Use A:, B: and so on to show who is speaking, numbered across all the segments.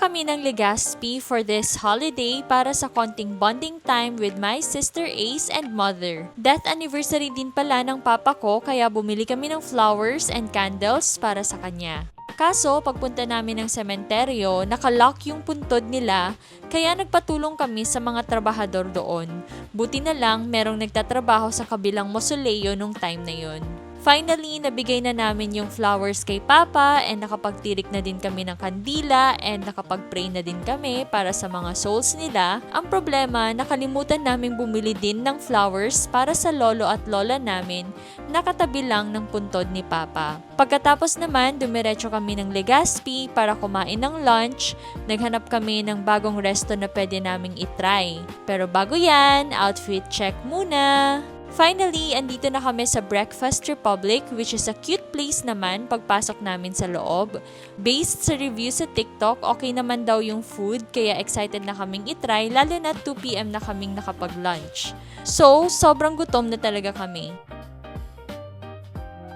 A: kami ng Legazpi for this holiday para sa konting bonding time with my sister Ace and mother. Death anniversary din pala ng papa ko kaya bumili kami ng flowers and candles para sa kanya. Kaso, pagpunta namin ng sementeryo, nakalock yung puntod nila, kaya nagpatulong kami sa mga trabahador doon. Buti na lang, merong nagtatrabaho sa kabilang mausoleo nung time na yon. Finally, nabigay na namin yung flowers kay Papa and nakapagtirik na din kami ng kandila and nakapag-pray na din kami para sa mga souls nila. Ang problema, nakalimutan namin bumili din ng flowers para sa lolo at lola namin na katabi lang ng puntod ni Papa. Pagkatapos naman, dumiretso kami ng Legazpi para kumain ng lunch. Naghanap kami ng bagong resto na pwede naming itry. Pero bago yan, outfit check muna! Finally, andito na kami sa Breakfast Republic, which is a cute place naman pagpasok namin sa loob. Based sa review sa TikTok, okay naman daw yung food kaya excited na kaming itry lalo na 2 PM na kaming nakapag-lunch. So, sobrang gutom na talaga kami.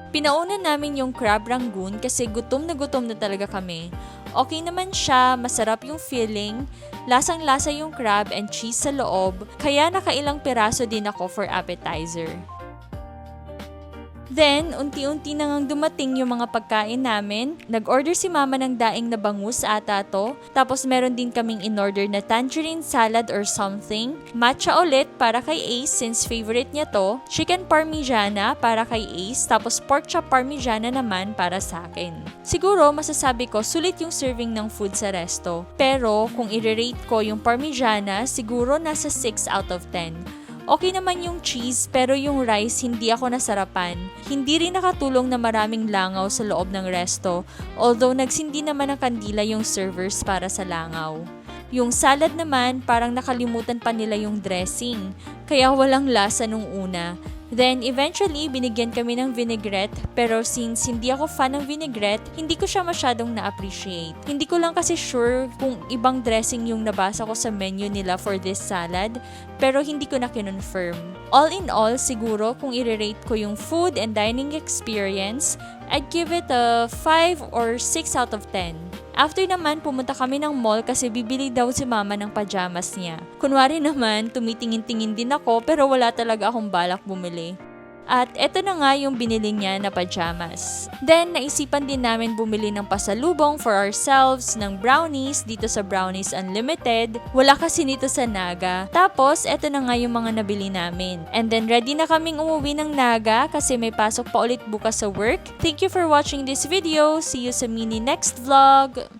A: Pinauna namin yung crab rangoon kasi gutom na talaga kami. Okay naman siya, masarap yung feeling, lasang-lasa yung crab and cheese sa loob, kaya nakailang piraso din ako for appetizer. Then, unti-unti na ngang dumating yung mga pagkain namin. Nag-order si mama ng daing na bangus ata to. Tapos meron din kaming in-order na tangerine salad or something. Matcha ulit para kay Ace since favorite niya to. Chicken parmigiana para kay Ace. Tapos pork chop parmigiana naman para sa akin. Siguro, masasabi ko, sulit yung serving ng food sa resto. Pero, kung i-rate ko yung parmigiana, siguro nasa 6 out of 10. Okay naman yung cheese pero yung rice hindi ako nasarapan. Hindi rin nakatulong na maraming langaw sa loob ng resto, although nagsindi naman ng kandila yung servers para sa langaw. Yung salad naman parang nakalimutan pa nila yung dressing, kaya walang lasa nung una. Then eventually binigyan kami ng vinaigrette pero since hindi ako fan ng vinaigrette, hindi ko siya masyadong na-appreciate. Hindi ko lang kasi sure kung ibang dressing yung nabasa ko sa menu nila for this salad pero hindi ko na kinonfirm. All in all, siguro kung i-rate ko yung food and dining experience, I'd give it a 5 or 6 out of 10. After naman, pumunta kami ng mall kasi bibili daw si mama ng pajamas niya. Kunwari naman, tumitingin-tingin din ako pero wala talaga akong balak bumili. At eto na nga yung binili niya na pajamas. Then, naisipan din namin bumili ng pasalubong for ourselves ng brownies dito sa Brownies Unlimited. Wala kasi nito sa Naga. Tapos, eto na nga yung mga nabili namin. And then, ready na kaming umuwi ng Naga kasi may pasok pa ulit bukas sa work. Thank you for watching this video. See you sa mini next vlog!